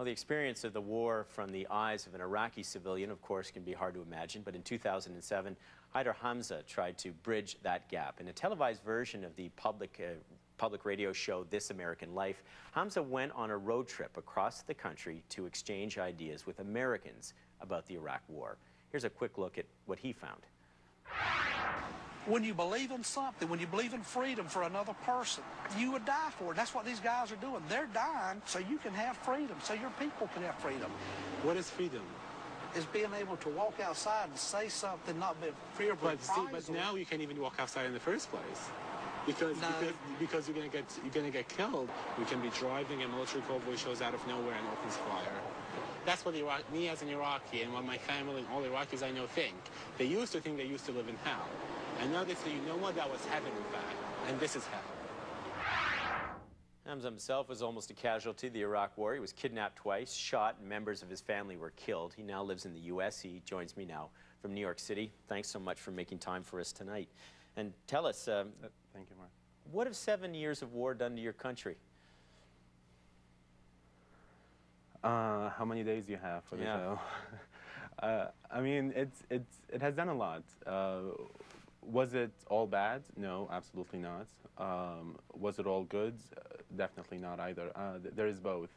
Well, the experience of the war from the eyes of an Iraqi civilian, of course, can be hard to imagine, but in 2007, Haidar tried to bridge that gap. In a televised version of the public radio show This American Life, Hamza went on a road trip across the country to exchange ideas with Americans about the Iraq War. Here's a quick look at what he found. When you believe in something, when you believe in freedom for another person, you would die for it. That's what these guys are doing. They're dying so you can have freedom, so your people can have freedom. What is freedom? Is being able to walk outside and say something, not be fearful. But now you can't even walk outside in the first place. Because you're gonna get killed. You can be driving, a military convoy shows out of nowhere and opens fire. That's what me as an Iraqi and what my family and all Iraqis I know think. They used to think they used to live in hell. And now they say, you know what, that was heaven in fact, and this is hell. Hamza himself was almost a casualty of the Iraq War. He was kidnapped twice, shot, and members of his family were killed. He now lives in the U.S. He joins me now from New York City. Thanks so much for making time for us tonight. And tell us, thank you, Mark. What have 7 years of war done to your country? How many days do you have for the show? I mean, it has done a lot. Was it all bad? No, absolutely not. Was it all good? Definitely not either. There is both.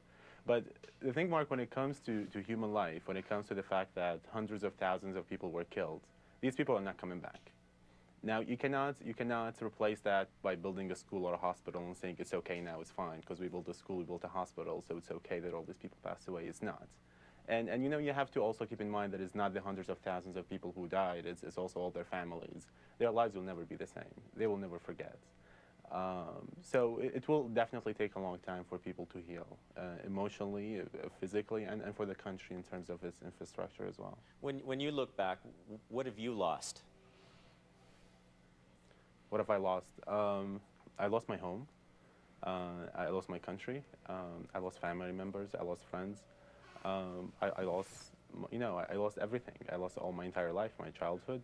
But the thing, Mark, when it comes to human life, when it comes to the fact that hundreds of thousands of people were killed, these people are not coming back. Now, you cannot replace that by building a school or a hospital and saying it's okay now, it's fine, because we built a school, we built a hospital, so it's okay that all these people passed away. It's not. And you know, you have to also keep in mind that it's not the hundreds of thousands of people who died, it's also all their families. Their lives will never be the same. They will never forget. So it will definitely take a long time for people to heal, emotionally, physically, and for the country in terms of its infrastructure as well. When you look back, what have you lost? What have I lost? I lost my home. I lost my country. I lost family members. I lost friends. I lost, you know, I lost everything. I lost all my entire life, my childhood,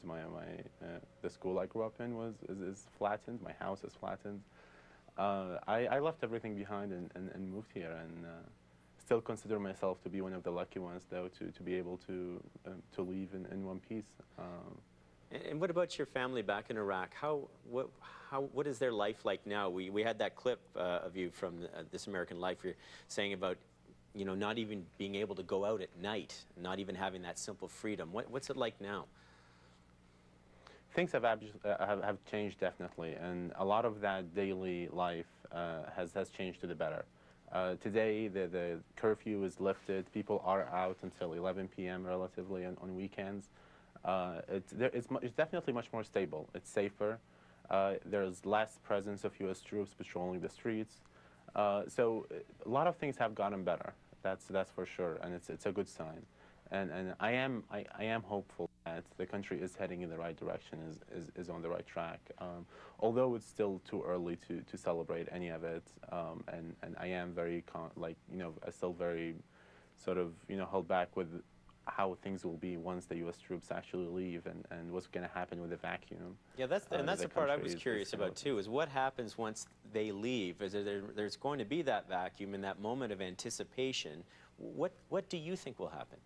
the school I grew up in is flattened. My house is flattened. I left everything behind and moved here, and still consider myself to be one of the lucky ones, though, to be able to leave in one piece. And what about your family back in Iraq? What is their life like now? We had that clip of you from This American Life. You're saying about, you know, not even being able to go out at night, not even having that simple freedom. What's it like now? Things have changed, definitely, and a lot of that daily life has changed to the better. Today, the curfew is lifted. People are out until 11 p.m. relatively on weekends. It's definitely much more stable. It's safer. There's less presence of U.S. troops patrolling the streets. So a lot of things have gotten better. That's for sure, and it's a good sign. And I am hopeful that the country is heading in the right direction, is on the right track. Although it's still too early to celebrate any of it, and I am very still very sort of held back with how things will be once the U.S. troops actually leave, and what's going to happen with the vacuum. Yeah, that's the part I was curious about too, is what happens once they leave. There's going to be that vacuum and that moment of anticipation. What do you think will happen?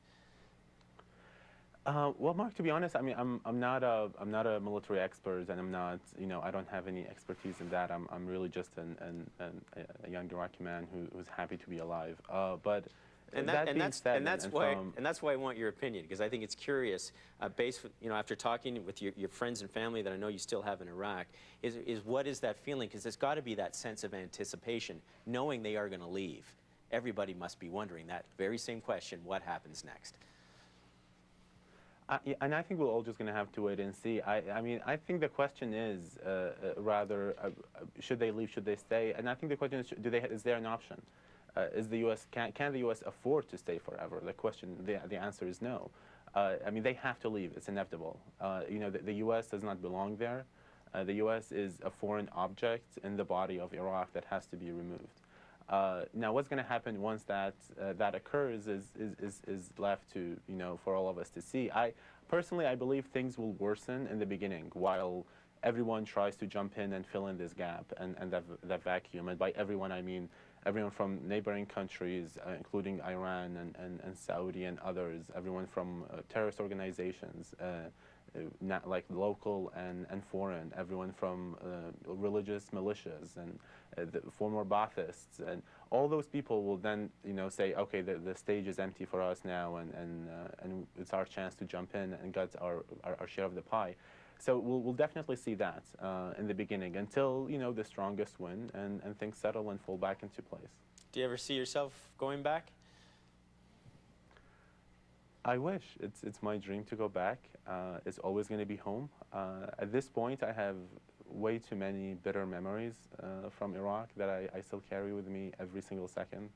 Well, Mark, to be honest, I mean, I'm not a military expert, and I'm not, I don't have any expertise in that. I'm really just a young Iraqi man who's happy to be alive. But that's why I want your opinion, because I think it's curious, after talking with your friends and family that I know you still have in Iraq, is what is that feeling? Because there's got to be that sense of anticipation, knowing they are going to leave. Everybody must be wondering that very same question: what happens next? And I think we're all just going to have to wait and see. I mean, I think the question is rather, should they leave? Should they stay? And I think the question is, is there an option? Is the U.S. can the U.S. afford to stay forever? The question, the answer is no. I mean, they have to leave. It's inevitable. The U.S. does not belong there. The U.S. is a foreign object in the body of Iraq that has to be removed. Now, what's going to happen once that occurs is left to for all of us to see. Personally, I believe things will worsen in the beginning while everyone tries to jump in and fill in this gap and that vacuum. And by everyone, I mean everyone from neighboring countries, including Iran and Saudi and others, everyone from terrorist organizations, not like local and foreign, everyone from religious militias and the former Baathists, and all those people will then, say, okay, the stage is empty for us now, and it's our chance to jump in and get our share of the pie. So we'll definitely see that in the beginning until, the strongest win and things settle and fall back into place. Do you ever see yourself going back? I wish. It's my dream to go back. It's always going to be home. At this point, I have way too many bitter memories from Iraq that I still carry with me every single second.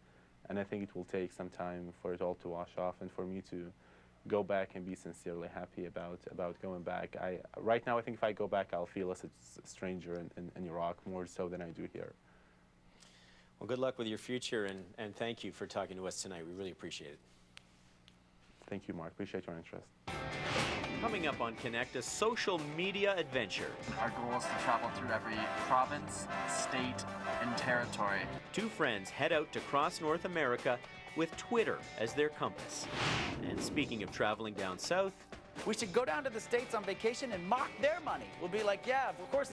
And I think it will take some time for it all to wash off and for me to go back and be sincerely happy about going back. Right now, I think if I go back, I'll feel as a stranger in Iraq more so than I do here. Well, good luck with your future, and thank you for talking to us tonight. We really appreciate it. Thank you, Mark. Appreciate your interest. Coming up on Connect, a social media adventure. Our goal is to travel through every province, state, and territory. Two friends head out to cross North America with Twitter as their compass. And speaking of traveling down south, we should go down to the States on vacation and mock their money. We'll be like, yeah, of course.